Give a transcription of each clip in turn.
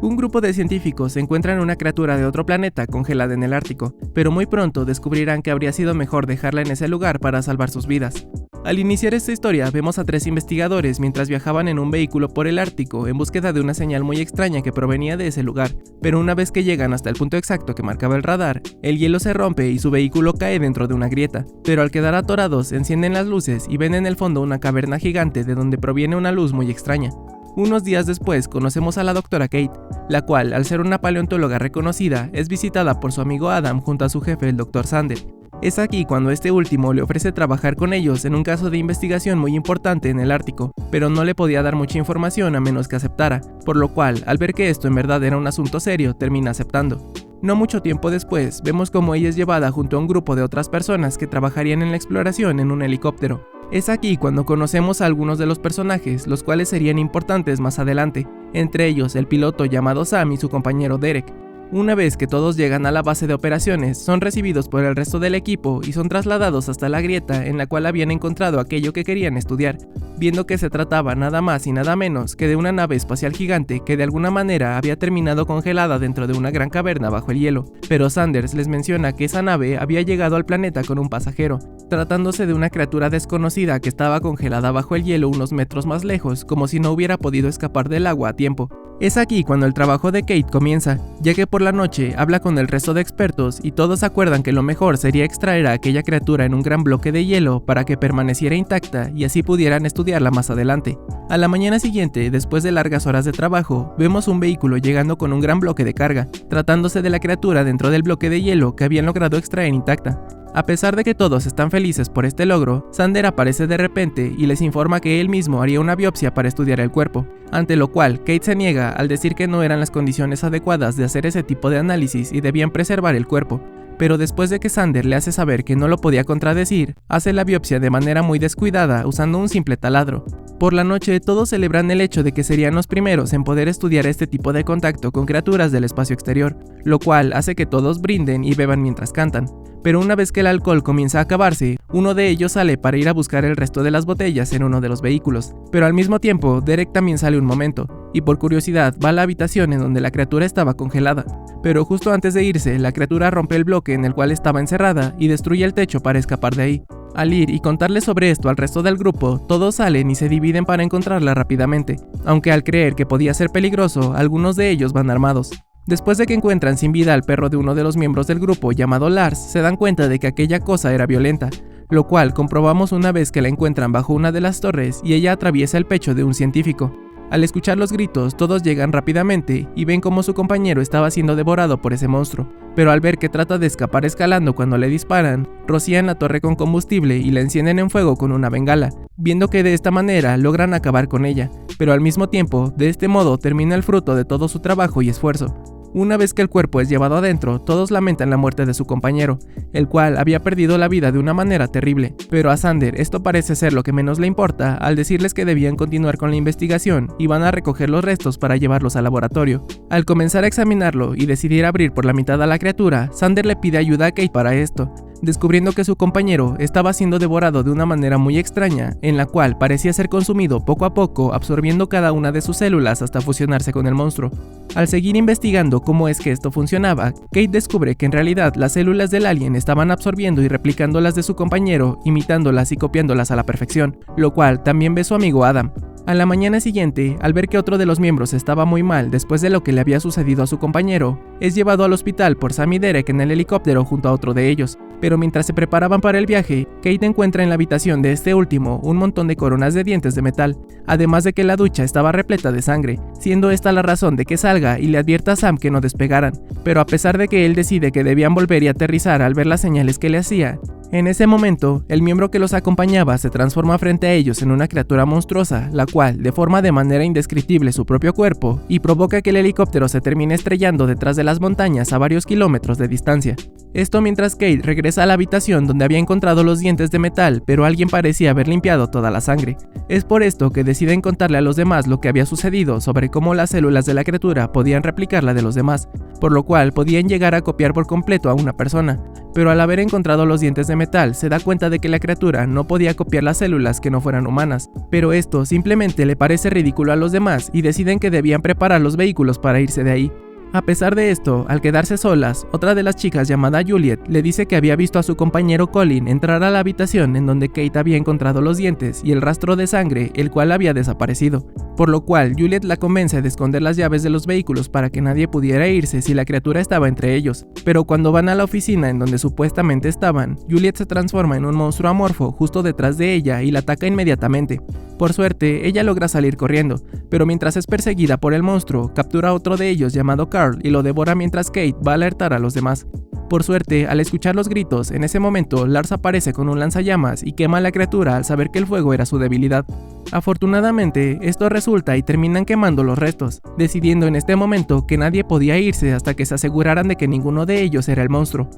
Un grupo de científicos encuentran una criatura de otro planeta congelada en el Ártico, pero muy pronto descubrirán que habría sido mejor dejarla en ese lugar para salvar sus vidas. Al iniciar esta historia vemos a 3 investigadores mientras viajaban en un vehículo por el Ártico en búsqueda de una señal muy extraña que provenía de ese lugar, pero una vez que llegan hasta el punto exacto que marcaba el radar, el hielo se rompe y su vehículo cae dentro de una grieta, pero al quedar atorados encienden las luces y ven en el fondo una caverna gigante de donde proviene una luz muy extraña. Unos días después conocemos a la doctora Kate, la cual, al ser una paleontóloga reconocida, es visitada por su amigo Adam junto a su jefe el Dr. Sander. Es aquí cuando este último le ofrece trabajar con ellos en un caso de investigación muy importante en el Ártico, pero no le podía dar mucha información a menos que aceptara, por lo cual, al ver que esto en verdad era un asunto serio, termina aceptando. No mucho tiempo después, vemos como ella es llevada junto a un grupo de otras personas que trabajarían en la exploración en un helicóptero. Es aquí cuando conocemos a algunos de los personajes, los cuales serían importantes más adelante, entre ellos el piloto llamado Sam y su compañero Derek. Una vez que todos llegan a la base de operaciones, son recibidos por el resto del equipo y son trasladados hasta la grieta en la cual habían encontrado aquello que querían estudiar, viendo que se trataba nada más y nada menos que de una nave espacial gigante que de alguna manera había terminado congelada dentro de una gran caverna bajo el hielo, pero Sanders les menciona que esa nave había llegado al planeta con un pasajero, tratándose de una criatura desconocida que estaba congelada bajo el hielo unos metros más lejos, como si no hubiera podido escapar del agua a tiempo. Es aquí cuando el trabajo de Kate comienza, ya que por la noche habla con el resto de expertos y todos acuerdan que lo mejor sería extraer a aquella criatura en un gran bloque de hielo para que permaneciera intacta y así pudieran estudiarla más adelante. A la mañana siguiente, después de largas horas de trabajo, vemos un vehículo llegando con un gran bloque de carga, tratándose de la criatura dentro del bloque de hielo que habían logrado extraer intacta. A pesar de que todos están felices por este logro, Sander aparece de repente y les informa que él mismo haría una biopsia para estudiar el cuerpo, ante lo cual Kate se niega al decir que no eran las condiciones adecuadas de hacer ese tipo de análisis y debían preservar el cuerpo. Pero después de que Sander le hace saber que no lo podía contradecir, hace la biopsia de manera muy descuidada usando un simple taladro. Por la noche todos celebran el hecho de que serían los primeros en poder estudiar este tipo de contacto con criaturas del espacio exterior, lo cual hace que todos brinden y beban mientras cantan. Pero una vez que el alcohol comienza a acabarse, uno de ellos sale para ir a buscar el resto de las botellas en uno de los vehículos. Pero al mismo tiempo, Derek también sale un momento, y por curiosidad va a la habitación en donde la criatura estaba congelada. Pero justo antes de irse, la criatura rompe el bloque en el cual estaba encerrada y destruye el techo para escapar de ahí. Al ir y contarle sobre esto al resto del grupo, todos salen y se dividen para encontrarla rápidamente, aunque al creer que podía ser peligroso, algunos de ellos van armados. Después de que encuentran sin vida al perro de uno de los miembros del grupo llamado Lars, se dan cuenta de que aquella cosa era violenta, lo cual comprobamos una vez que la encuentran bajo una de las torres y ella atraviesa el pecho de un científico. Al escuchar los gritos, todos llegan rápidamente y ven cómo su compañero estaba siendo devorado por ese monstruo, pero al ver que trata de escapar escalando cuando le disparan, rocían la torre con combustible y la encienden en fuego con una bengala, viendo que de esta manera logran acabar con ella, pero al mismo tiempo, de este modo termina el fruto de todo su trabajo y esfuerzo. Una vez que el cuerpo es llevado adentro, todos lamentan la muerte de su compañero, el cual había perdido la vida de una manera terrible, pero a Sander esto parece ser lo que menos le importa al decirles que debían continuar con la investigación y van a recoger los restos para llevarlos al laboratorio. Al comenzar a examinarlo y decidir abrir por la mitad a la criatura, Sander le pide ayuda a Kate para esto, descubriendo que su compañero estaba siendo devorado de una manera muy extraña, en la cual parecía ser consumido poco a poco, absorbiendo cada una de sus células hasta fusionarse con el monstruo. Al seguir investigando cómo es que esto funcionaba, Kate descubre que en realidad las células del alien estaban absorbiendo y replicando las de su compañero, imitándolas y copiándolas a la perfección, lo cual también ve su amigo Adam. A la mañana siguiente, al ver que otro de los miembros estaba muy mal después de lo que le había sucedido a su compañero, es llevado al hospital por Sam y Derek en el helicóptero junto a otro de ellos. Pero mientras se preparaban para el viaje, Kate encuentra en la habitación de este último un montón de coronas de dientes de metal, además de que la ducha estaba repleta de sangre, siendo esta la razón de que salga y le advierta a Sam que no despegaran, pero a pesar de que él decide que debían volver y aterrizar al ver las señales que le hacía, en ese momento, el miembro que los acompañaba se transforma frente a ellos en una criatura monstruosa, la cual deforma de manera indescriptible su propio cuerpo y provoca que el helicóptero se termine estrellando detrás de las montañas a varios kilómetros de distancia. Esto mientras Kate regresa a la habitación donde había encontrado los dientes de metal, pero alguien parecía haber limpiado toda la sangre. Es por esto que deciden contarle a los demás lo que había sucedido sobre cómo las células de la criatura podían replicar la de los demás, por lo cual podían llegar a copiar por completo a una persona, pero al haber encontrado los dientes de metal, se da cuenta de que la criatura no podía copiar las células que no fueran humanas, pero esto simplemente le parece ridículo a los demás y deciden que debían preparar los vehículos para irse de ahí. A pesar de esto, al quedarse solas, otra de las chicas llamada Juliet le dice que había visto a su compañero Colin entrar a la habitación en donde Kate había encontrado los dientes y el rastro de sangre, el cual había desaparecido, por lo cual Juliet la convence de esconder las llaves de los vehículos para que nadie pudiera irse si la criatura estaba entre ellos, pero cuando van a la oficina en donde supuestamente estaban, Juliet se transforma en un monstruo amorfo justo detrás de ella y la ataca inmediatamente. Por suerte, ella logra salir corriendo, pero mientras es perseguida por el monstruo, captura a otro de ellos llamado Carl y lo devora mientras Kate va a alertar a los demás. Por suerte, al escuchar los gritos, en ese momento Lars aparece con un lanzallamas y quema a la criatura al saber que el fuego era su debilidad. Afortunadamente, esto resulta y terminan quemando los restos, decidiendo en este momento que nadie podía irse hasta que se aseguraran de que ninguno de ellos era el monstruo.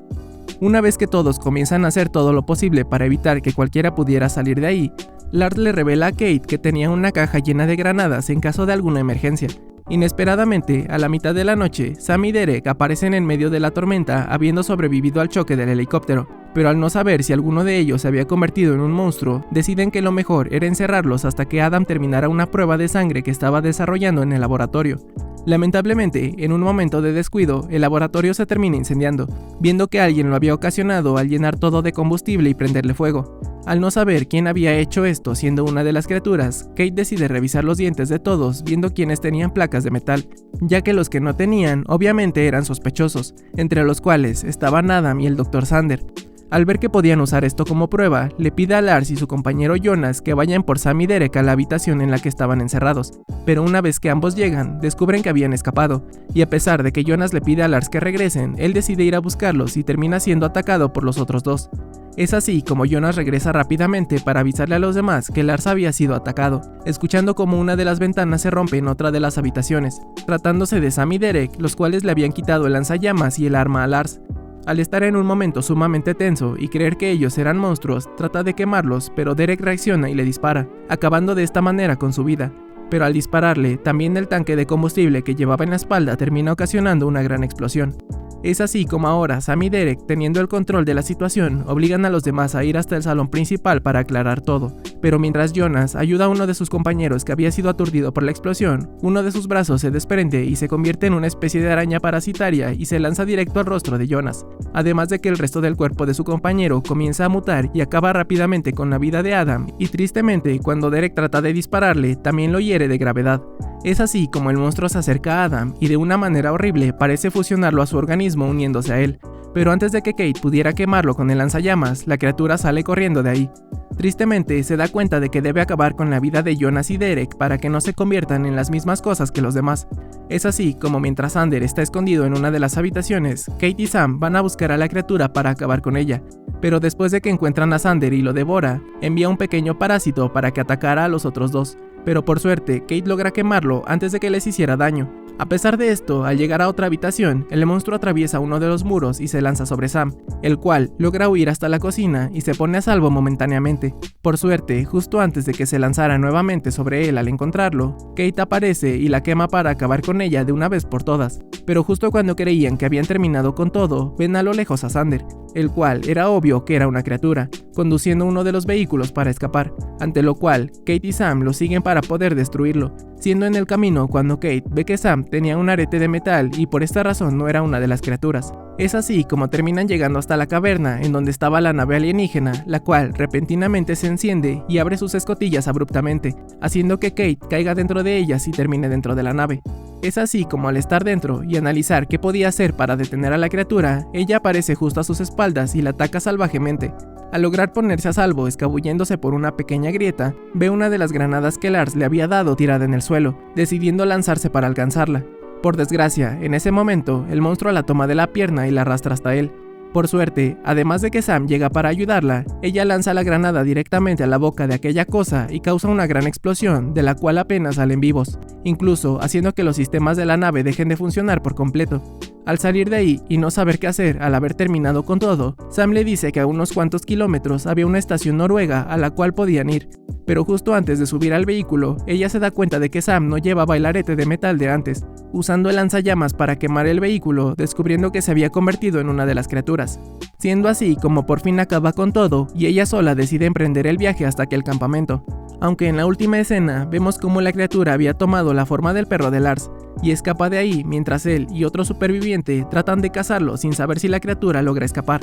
Una vez que todos comienzan a hacer todo lo posible para evitar que cualquiera pudiera salir de ahí, Lars le revela a Kate que tenía una caja llena de granadas en caso de alguna emergencia. Inesperadamente, a la mitad de la noche, Sam y Derek aparecen en medio de la tormenta habiendo sobrevivido al choque del helicóptero, pero al no saber si alguno de ellos se había convertido en un monstruo, deciden que lo mejor era encerrarlos hasta que Adam terminara una prueba de sangre que estaba desarrollando en el laboratorio. Lamentablemente, en un momento de descuido, el laboratorio se termina incendiando, viendo que alguien lo había ocasionado al llenar todo de combustible y prenderle fuego. Al no saber quién había hecho esto siendo una de las criaturas, Kate decide revisar los dientes de todos viendo quiénes tenían placas de metal, ya que los que no tenían obviamente eran sospechosos, entre los cuales estaban Adam y el Dr. Sander. Al ver que podían usar esto como prueba, le pide a Lars y su compañero Jonas que vayan por Sam y Derek a la habitación en la que estaban encerrados, pero una vez que ambos llegan, descubren que habían escapado, y a pesar de que Jonas le pide a Lars que regresen, él decide ir a buscarlos y termina siendo atacado por los otros dos. Es así como Jonas regresa rápidamente para avisarle a los demás que Lars había sido atacado, escuchando como una de las ventanas se rompe en otra de las habitaciones, tratándose de Sam y Derek, los cuales le habían quitado el lanzallamas y el arma a Lars. Al estar en un momento sumamente tenso y creer que ellos eran monstruos, trata de quemarlos, pero Derek reacciona y le dispara, acabando de esta manera con su vida. Pero al dispararle, también el tanque de combustible que llevaba en la espalda termina ocasionando una gran explosión. Es así como ahora Sam y Derek, teniendo el control de la situación, obligan a los demás a ir hasta el salón principal para aclarar todo. Pero mientras Jonas ayuda a uno de sus compañeros que había sido aturdido por la explosión, uno de sus brazos se desprende y se convierte en una especie de araña parasitaria y se lanza directo al rostro de Jonas. Además de que el resto del cuerpo de su compañero comienza a mutar y acaba rápidamente con la vida de Adam, y tristemente, cuando Derek trata de dispararle, también lo hiere de gravedad. Es así como el monstruo se acerca a Adam y de una manera horrible parece fusionarlo a su organismo uniéndose a él, pero antes de que Kate pudiera quemarlo con el lanzallamas, la criatura sale corriendo de ahí. Tristemente, se da cuenta de que debe acabar con la vida de Jonas y Derek para que no se conviertan en las mismas cosas que los demás. Es así como mientras Sander está escondido en una de las habitaciones, Kate y Sam van a buscar a la criatura para acabar con ella, pero después de que encuentran a Sander y lo devora, envía un pequeño parásito para que atacara a los otros dos. Pero por suerte, Kate logra quemarlo antes de que les hiciera daño. A pesar de esto, al llegar a otra habitación, el monstruo atraviesa uno de los muros y se lanza sobre Sam, el cual logra huir hasta la cocina y se pone a salvo momentáneamente. Por suerte, justo antes de que se lanzara nuevamente sobre él al encontrarlo, Kate aparece y la quema para acabar con ella de una vez por todas. Pero justo cuando creían que habían terminado con todo, ven a lo lejos a Sander, el cual era obvio que era una criatura, conduciendo uno de los vehículos para escapar, ante lo cual Kate y Sam lo siguen para poder destruirlo, siendo en el camino cuando Kate ve que Sam tenía un arete de metal y por esta razón no era una de las criaturas. Es así como terminan llegando hasta la caverna en donde estaba la nave alienígena, la cual repentinamente se enciende y abre sus escotillas abruptamente, haciendo que Kate caiga dentro de ellas y termine dentro de la nave. Es así como al estar dentro y analizar qué podía hacer para detener a la criatura, ella aparece justo a sus espaldas y la ataca salvajemente. Al lograr ponerse a salvo escabulléndose por una pequeña grieta, ve una de las granadas que Lars le había dado tirada en el suelo, decidiendo lanzarse para alcanzarla. Por desgracia, en ese momento, el monstruo la toma de la pierna y la arrastra hasta él. Por suerte, además de que Sam llega para ayudarla, ella lanza la granada directamente a la boca de aquella cosa y causa una gran explosión, de la cual apenas salen vivos, incluso haciendo que los sistemas de la nave dejen de funcionar por completo. Al salir de ahí y no saber qué hacer al haber terminado con todo, Sam le dice que a unos cuantos kilómetros había una estación noruega a la cual podían ir, pero justo antes de subir al vehículo, ella se da cuenta de que Sam no llevaba el arete de metal de antes, usando el lanzallamas para quemar el vehículo, descubriendo que se había convertido en una de las criaturas. Siendo así como por fin acaba con todo, y ella sola decide emprender el viaje hasta aquel campamento. Aunque en la última escena vemos cómo la criatura había tomado la forma del perro de Lars, y escapa de ahí mientras él y otro superviviente tratan de cazarlo sin saber si la criatura logra escapar.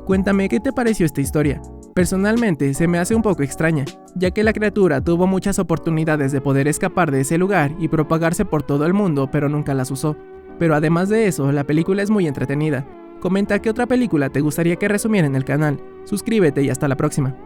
Cuéntame qué te pareció esta historia. Personalmente se me hace un poco extraña, ya que la criatura tuvo muchas oportunidades de poder escapar de ese lugar y propagarse por todo el mundo, pero nunca las usó. Pero además de eso, la película es muy entretenida. Comenta qué otra película te gustaría que resumiera en el canal. Suscríbete y hasta la próxima.